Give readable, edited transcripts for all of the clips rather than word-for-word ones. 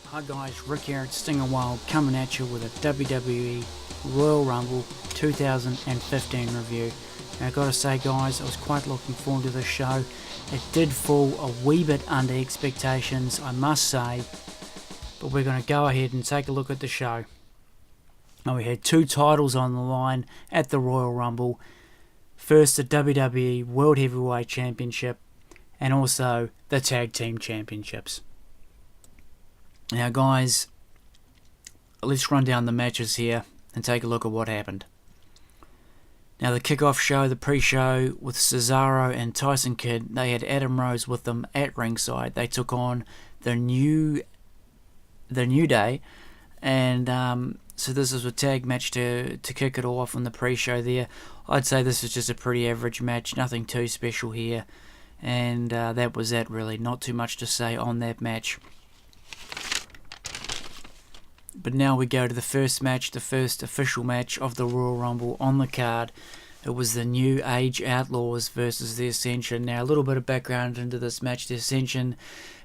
Hi guys, Rick here at Stinger Wild coming at you with a WWE Royal Rumble 2015 review. Now I've got to say guys, I was quite looking forward to this show. It did fall a wee bit under expectations, I must say, but we're going to go ahead and take a look at the show. Now we had two titles on the line at the Royal Rumble. First the WWE World Heavyweight Championship and also the Tag Team Championships. Now guys, let's run down the matches here and take a look at what happened. Now the kickoff show, the pre-show with Cesaro and Tyson Kidd, they had Adam Rose with them at ringside. They took on the New Day, and so this is a tag match to kick it off on the pre-show there. I'd say this is just a pretty average match, nothing too special here, and that was that really. Not too much to say on that match. But now we go to the first match, the first official match of the Royal Rumble on the card. It was the New Age Outlaws versus the Ascension. Now a little bit of background into this match. The Ascension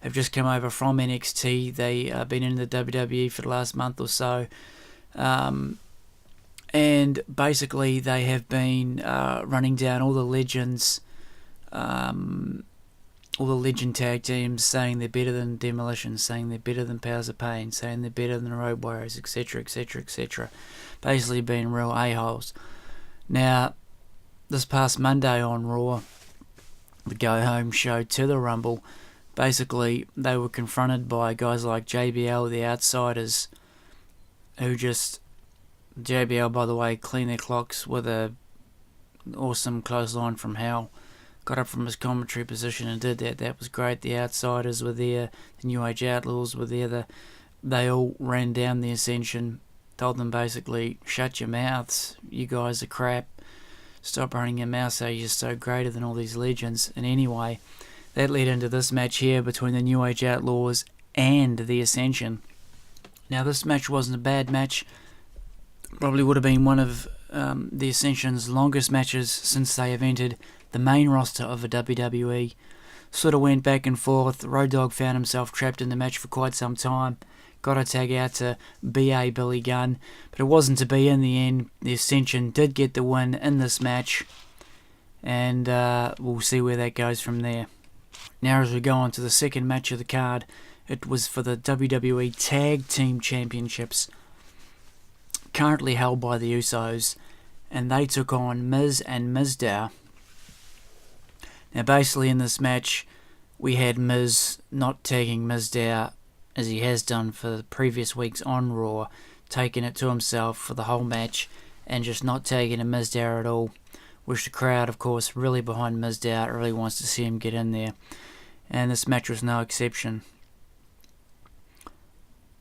have just come over from NXT. They've been in the WWE for the last month or so. And basically they have been running down all the legends, all the legend tag teams, saying they're better than Demolition, saying they're better than Powers of Pain, saying they're better than the Road Warriors, etc, etc, etc. Basically being real a-holes. Now, this past Monday on Raw, the go-home show to the Rumble, basically they were confronted by guys like JBL, the Outsiders, who just... JBL, by the way, cleaned their clocks with an awesome clothesline from hell. Got up from his commentary position and did that. That was great. The Outsiders were there. The New Age Outlaws were there. They all ran down the Ascension. Told them basically, shut your mouths. You guys are crap. Stop running your mouth so you're so greater than all these legends. And anyway, that led into this match here between the New Age Outlaws and the Ascension. Now this match wasn't a bad match. Probably would have been one of the Ascension's longest matches since they have entered the main roster of the WWE. Sort of went back and forth. Road Dogg found himself trapped in the match for quite some time. Got a tag out to B.A. Billy Gunn, but it wasn't to be in the end. The Ascension did get the win in this match, and we'll see where that goes from there. Now as we go on to the second match of the card, it was for the WWE Tag Team Championships, currently held by the Usos, and they took on Miz and Mizdow. Now basically in this match we had Miz not tagging Mizdow as he has done for the previous weeks on Raw, taking it to himself for the whole match and just not tagging Mizdow at all, which the crowd of course really behind Mizdow, really wants to see him get in there, and this match was no exception.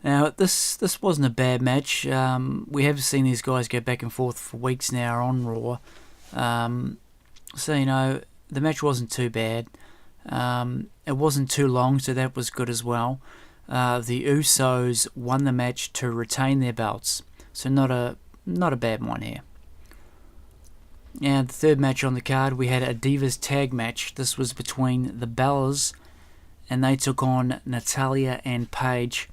Now this wasn't a bad match. We have seen these guys go back and forth for weeks now on Raw, so you know, the match wasn't too bad. It wasn't too long, so that was good as well. The Usos won the match to retain their belts, so not a bad one here. And the third match on the card, we had a Divas tag match. This was between the Bellas, and they took on Natalya and Paige.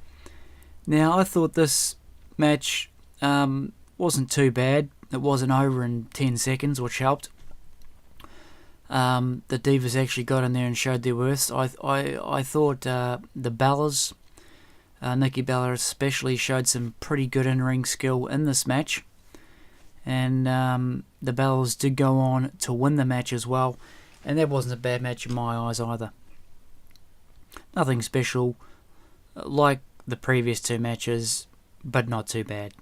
Now I thought this match wasn't too bad. It wasn't over in 10 seconds, which helped. The Divas actually got in there and showed their worth. I thought the Bellas, Nikki Bella especially, showed some pretty good in-ring skill in this match. And the Bellas did go on to win the match as well. And that wasn't a bad match in my eyes either. Nothing special like the previous two matches, but not too bad.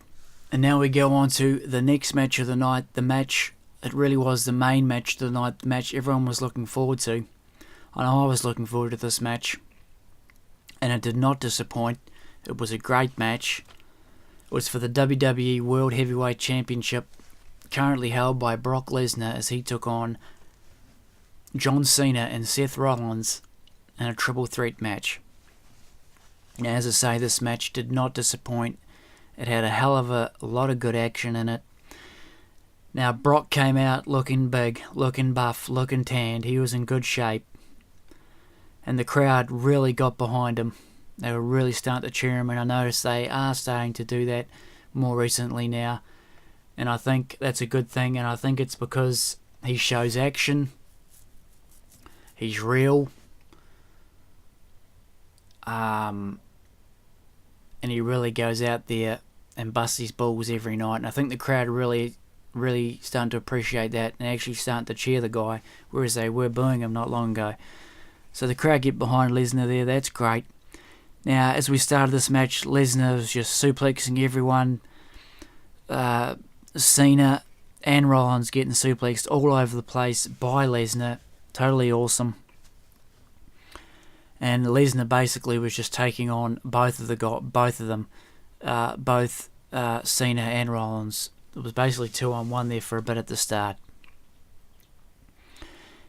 And now we go on to the next match of the night, the match... It really was the main match of the night, the match everyone was looking forward to. I know I was looking forward to this match, and it did not disappoint. It was a great match. It was for the WWE World Heavyweight Championship, currently held by Brock Lesnar, as he took on John Cena and Seth Rollins in a triple threat match. Now, as I say, this match did not disappoint. It had a hell of a lot of good action in it. Now, Brock came out looking big, looking buff, looking tanned. He was in good shape. And the crowd really got behind him. They were really starting to cheer him, and I noticed they are starting to do that more recently now. And I think that's a good thing, and I think it's because he shows action. He's real. And he really goes out there and busts his balls every night. And I think the crowd really starting to appreciate that and actually starting to cheer the guy, whereas they were booing him not long ago. So the crowd get behind Lesnar there. That's great. Now, as we started this match, Lesnar was just suplexing everyone. Cena and Rollins getting suplexed all over the place by Lesnar. Totally awesome. And Lesnar basically was just taking on both of them, Cena and Rollins. It was basically 2-on-1 there for a bit at the start.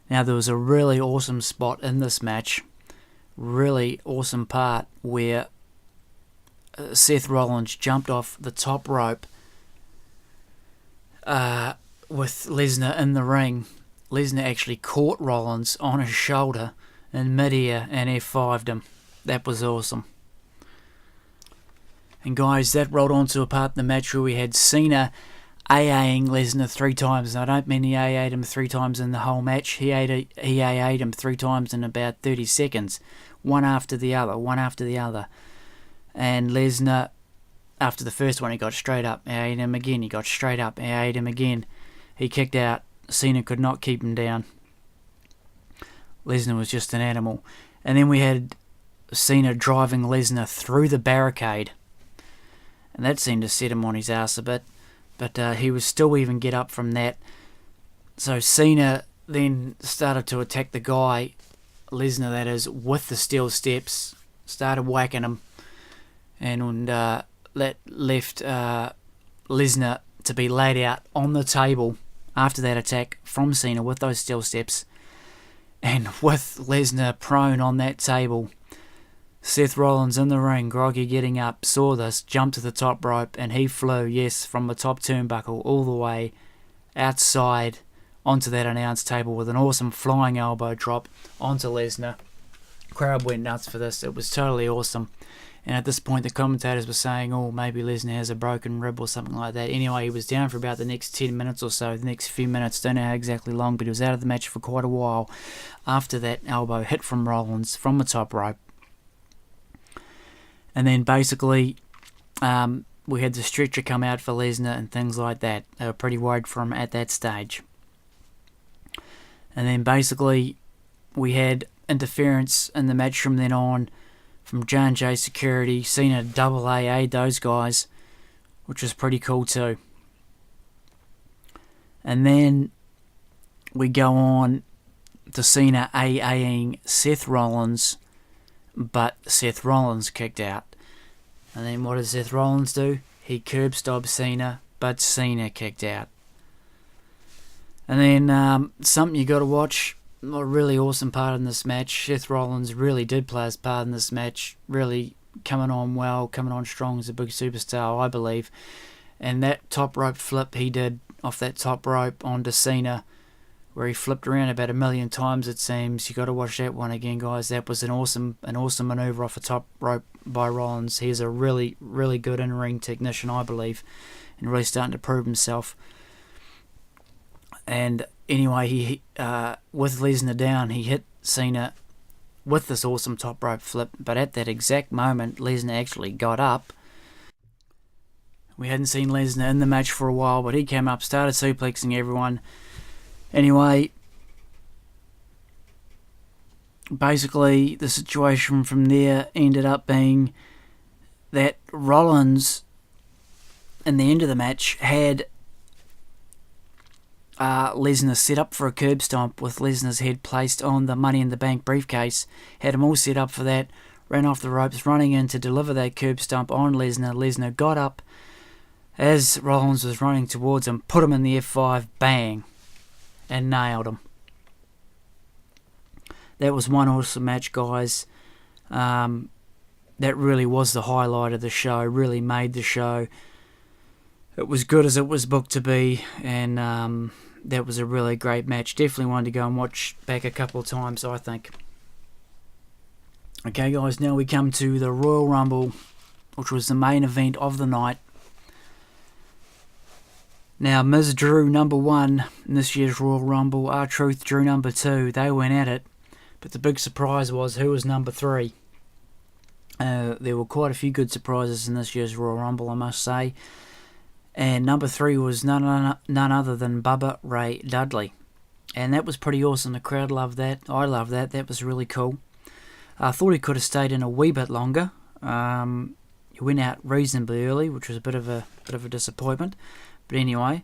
Now there was a really awesome spot in this match, really awesome part where Seth Rollins jumped off the top rope with Lesnar in the ring. Lesnar actually caught Rollins on his shoulder in mid-air and F5'd him. That was awesome. And guys, that rolled on to a part in the match where we had Cena AAing Lesnar 3 times. And I don't mean he AA'd him 3 times in the whole match. He AA'd him 3 times in about 30 seconds. One after the other. And Lesnar, after the first one, he got straight up. AA'd him again. He got straight up. AA'd him again. He kicked out. Cena could not keep him down. Lesnar was just an animal. And then we had Cena driving Lesnar through the barricade. And that seemed to set him on his ass a bit. But he was still even get up from that. So Cena then started to attack the guy, Lesnar that is, with the steel steps. Started whacking him. And left Lesnar to be laid out on the table after that attack from Cena with those steel steps. And with Lesnar prone on that table, Seth Rollins in the ring, groggy getting up, saw this, jumped to the top rope, and he flew, yes, from the top turnbuckle all the way outside onto that announce table with an awesome flying elbow drop onto Lesnar. Crowd went nuts for this. It was totally awesome. And at this point, the commentators were saying, oh, maybe Lesnar has a broken rib or something like that. Anyway, he was down for about the next 10 minutes or so, the next few minutes, don't know how exactly long, but he was out of the match for quite a while after that elbow hit from Rollins from the top rope. And then basically, we had the stretcher come out for Lesnar and things like that. They were pretty worried for him at that stage. And then basically, we had interference in the match from then on from J&J Security. Cena double AA'd those guys, which was pretty cool too. And then we go on to Cena AAing Seth Rollins, but Seth Rollins kicked out. And then what does Seth Rollins do? He curb stomped Cena, but Cena kicked out. And then something you got to watch, a really awesome part in this match. Seth Rollins really did play his part in this match, really coming on well, coming on strong as a big superstar, I believe. And that top rope flip he did off that top rope onto Cena, where he flipped around about 1 million times, it seems. You got to watch that one again, guys. That was an awesome maneuver off the top rope by Rollins. He's a really, really good in-ring technician, I believe, and really starting to prove himself. And anyway, he with Lesnar down, he hit Cena with this awesome top rope flip. But at that exact moment, Lesnar actually got up. We hadn't seen Lesnar in the match for a while, but he came up, started suplexing everyone. Anyway, basically the situation from there ended up being that Rollins, in the end of the match, had Lesnar set up for a curb stomp with Lesnar's head placed on the Money in the Bank briefcase. Had him all set up for that, ran off the ropes, running in to deliver that curb stomp on Lesnar. Lesnar got up as Rollins was running towards him, put him in the F5, bang, and nailed him. That was one awesome match, guys. That really was the highlight of the show, really made the show. It was good as it was booked to be, and that was a really great match. Definitely one to go and watch back a couple of times, I think. Okay, guys, now we come to the Royal Rumble, which was the main event of the night. Now, Miz drew number 1 in this year's Royal Rumble. R-Truth drew number 2. They went at it. But the big surprise was who was number 3. There were quite a few good surprises in this year's Royal Rumble, I must say. And number 3 was none other than Bubba Ray Dudley. And that was pretty awesome. The crowd loved that. I loved that. That was really cool. I thought he could have stayed in a wee bit longer. He went out reasonably early, which was a bit of a disappointment. But anyway,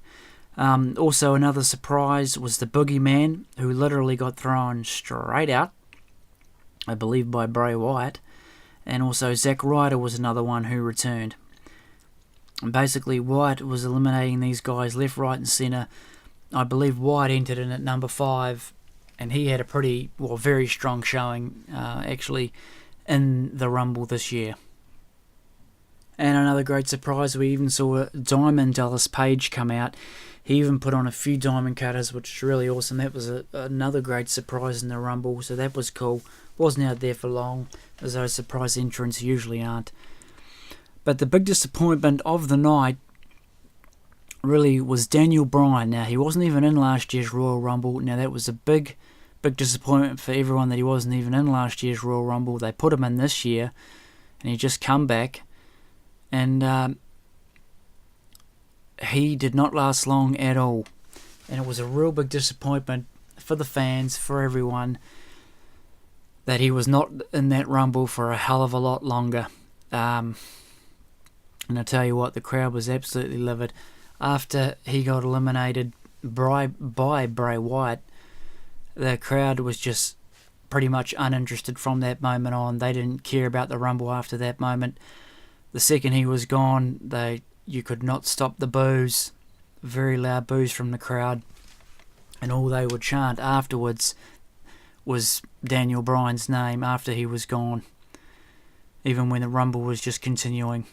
also another surprise was the Boogeyman, who literally got thrown straight out, I believe by Bray Wyatt. And also Zack Ryder was another one who returned. And basically Wyatt was eliminating these guys left, right and centre. I believe Wyatt entered in at number 5, and he had a very strong showing actually in the Rumble this year. And another great surprise, we even saw Diamond Dallas Page come out. He even put on a few diamond cutters, which is really awesome. That was another great surprise in the Rumble, so that was cool. Wasn't out there for long, as those surprise entrants usually aren't. But the big disappointment of the night really was Daniel Bryan. Now, he wasn't even in last year's Royal Rumble. Now, that was a big disappointment for everyone that he wasn't even in last year's Royal Rumble. They put him in this year, and he just come back. And he did not last long at all. And it was a real big disappointment for the fans, for everyone, that he was not in that Rumble for a hell of a lot longer. And I tell you what, the crowd was absolutely livid. After he got eliminated by Bray Wyatt, the crowd was just pretty much uninterested from that moment on. They didn't care about the Rumble after that moment. The second he was gone, you could not stop the boos. Very loud boos from the crowd. And all they would chant afterwards was Daniel Bryan's name after he was gone, even when the Rumble was just continuing.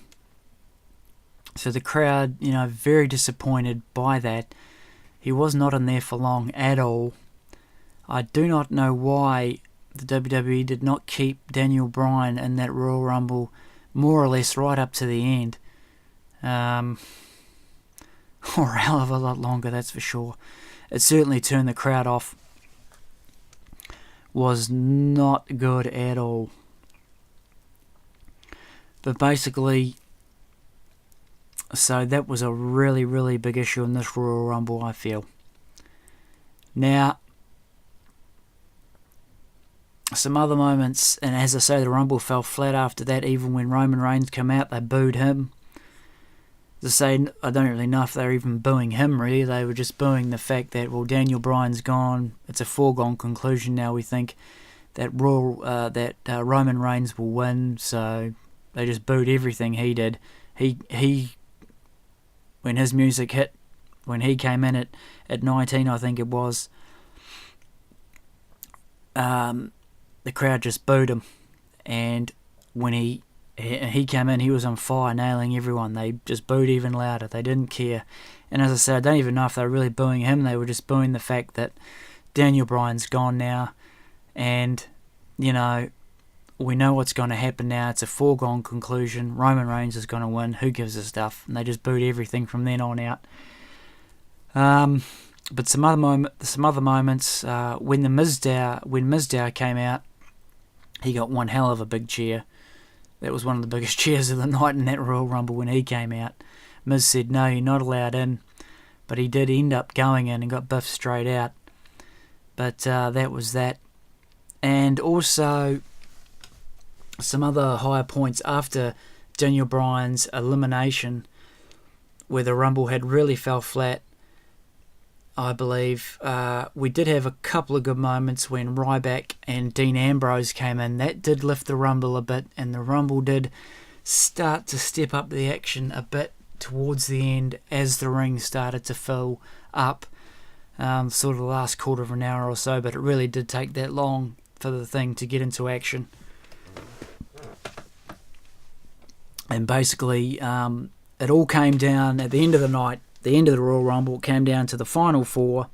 So the crowd, very disappointed by that. He was not in there for long at all. I do not know why the WWE did not keep Daniel Bryan in that Royal Rumble more or less right up to the end. Or a hell of a lot longer, that's for sure. It certainly turned the crowd off. Was not good at all. But basically, so that was a really, really big issue in this Royal Rumble, I feel. Now, some other moments, and as I say, the Rumble fell flat after that. Even when Roman Reigns came out, they booed him. As I say, I don't really know if they were even booing him, really. They were just booing the fact that, well, Daniel Bryan's gone. It's a foregone conclusion now, we think, that Roman Reigns will win. So they just booed everything he did. He when his music hit, when he came in at 19, I think it was, the crowd just booed him. And when he came in, he was on fire, nailing everyone. They just booed even louder. They didn't care. And as I said, I don't even know if they were really booing him. They were just booing the fact that Daniel Bryan's gone now. And, we know what's going to happen now. It's a foregone conclusion. Roman Reigns is going to win. Who gives a stuff? And they just booed everything from then on out. But some other moments, when Mizdow came out, he got one hell of a big cheer. That was one of the biggest cheers of the night in that Royal Rumble when he came out. Miz said, no, you're not allowed in. But he did end up going in and got biffed straight out. But that was that. And also, some other higher points after Daniel Bryan's elimination, where the Rumble had really fell flat, I believe. We did have a couple of good moments when Ryback and Dean Ambrose came in. That did lift the Rumble a bit, and the Rumble did start to step up the action a bit towards the end as the ring started to fill up, sort of the last quarter of an hour or so, but it really did take that long for the thing to get into action. And basically, it all came down at the end of the night. The end of the Royal Rumble came down to the final four,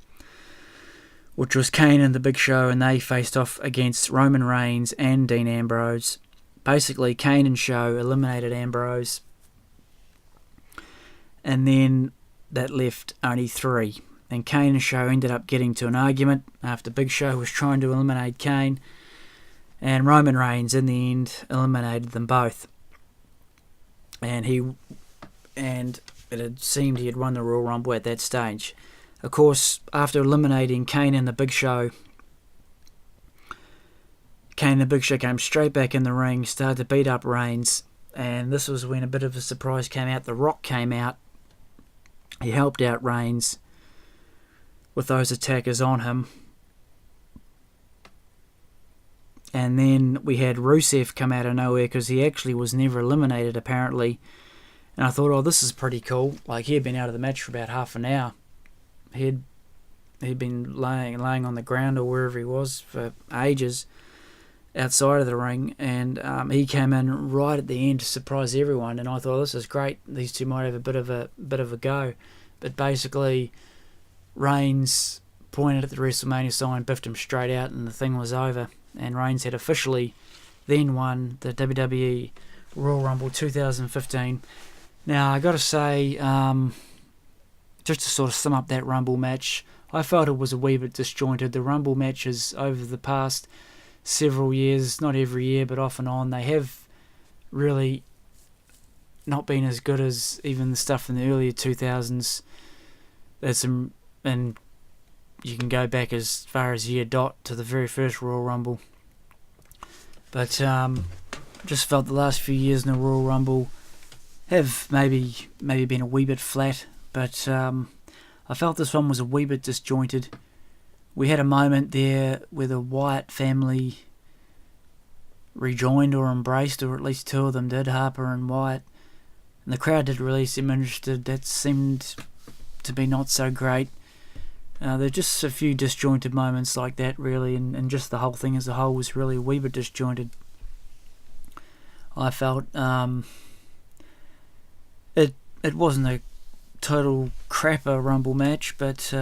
which was Kane and the Big Show, and they faced off against Roman Reigns and Dean Ambrose. Basically, Kane and Show eliminated Ambrose, and then that left only 3. And Kane and Show ended up getting to an argument after Big Show was trying to eliminate Kane, and Roman Reigns in the end eliminated them both. And it had seemed he had won the Royal Rumble at that stage. Of course, after eliminating Kane and the Big Show, Kane and the Big Show came straight back in the ring, started to beat up Reigns, and this was when a bit of a surprise came out. The Rock came out. He helped out Reigns with those attackers on him. And then we had Rusev come out of nowhere because he actually was never eliminated, apparently. And I thought, oh, this is pretty cool. Like, he had been out of the match for about half an hour. He'd been laying on the ground or wherever he was for ages outside of the ring. And he came in right at the end to surprise everyone. And I thought, this is great. These two might have a bit of a go. But basically, Reigns pointed at the WrestleMania sign, biffed him straight out, and the thing was over. And Reigns had officially then won the WWE Royal Rumble 2015. Now, I got to say, just to sort of sum up that Rumble match, I felt it was a wee bit disjointed. The Rumble matches over the past several years, not every year, but off and on, they have really not been as good as even the stuff in the earlier 2000s. There's some, and you can go back as far as year dot to the very first Royal Rumble. But just felt the last few years in the Royal Rumble have maybe been a wee bit flat. But I felt this one was a wee bit disjointed. We had a moment there where the Wyatt family rejoined or embraced, or at least two of them did, Harper and Wyatt. And the crowd did really seem interested. That seemed to be not so great. There are just a few disjointed moments like that, really, and just the whole thing as a whole was really a wee bit disjointed. I felt it wasn't a total crapper Rumble match, but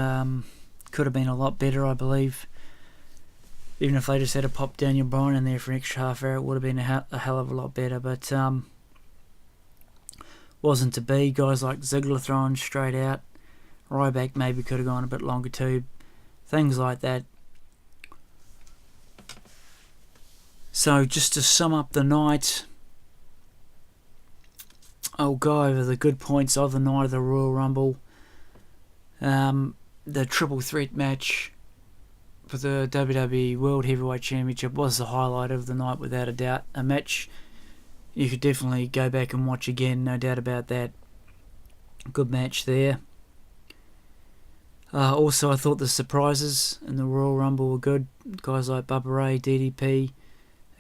could have been a lot better, I believe. Even if they just had to pop Daniel Bryan in there for an extra half hour, it would have been a hell of a lot better, but wasn't to be. Guys like Ziggler throwing straight out. Ryback maybe could have gone a bit longer too. Things like that. So just to sum up the night, I'll go over the good points of the night of the Royal Rumble. The triple threat match for the WWE World Heavyweight Championship was the highlight of the night, without a doubt. A match you could definitely go back and watch again, no doubt about that. Good match there. Also, I thought the surprises in the Royal Rumble were good. Guys like Bubba Ray, DDP,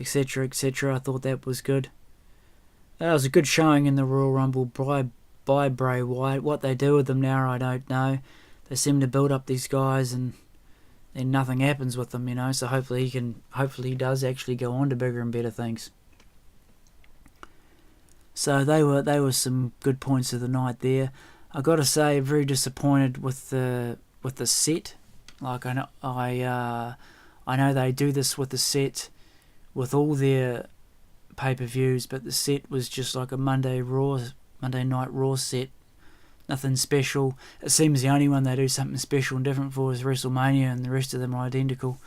etc., etc. I thought that was good. It was a good showing in the Royal Rumble by Bray Wyatt. What they do with them now, I don't know. They seem to build up these guys, and nothing happens with them, you know. So hopefully he does actually go on to bigger and better things. So they were some good points of the night there. I got to say, very disappointed with the set. Like I know they do this with the set with all their pay-per-views, but the set was just like a Monday Night Raw set. Nothing special. It seems the only one they do something special and different for is WrestleMania, and the rest of them are identical.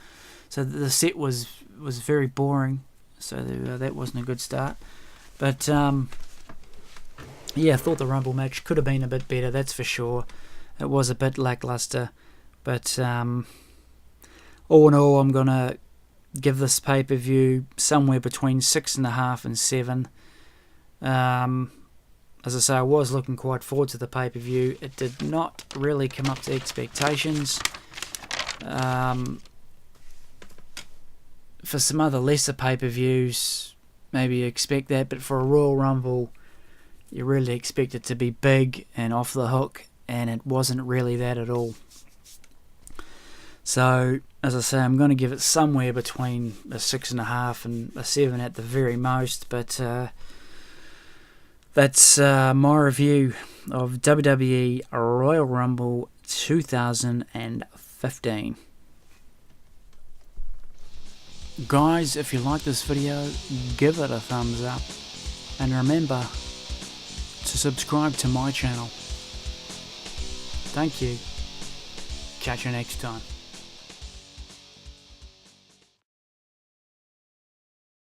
So the set was very boring. So that wasn't a good start. But yeah, I thought the Rumble match could have been a bit better, that's for sure. It was a bit lackluster. But all in all, I'm going to give this pay-per-view somewhere between 6.5 and 7. As I say, I was looking quite forward to the pay-per-view. It did not really come up to expectations. For some other lesser pay-per-views, maybe you expect that, but for a Royal Rumble, you really expect it to be big and off the hook, and it wasn't really that at all. So, as I say, I'm going to give it somewhere between a 6.5 and a 7 at the very most, but that's my review of WWE Royal Rumble 2015. Guys, if you like this video, give it a thumbs up. And remember to subscribe to my channel. Thank you. Catch you next time.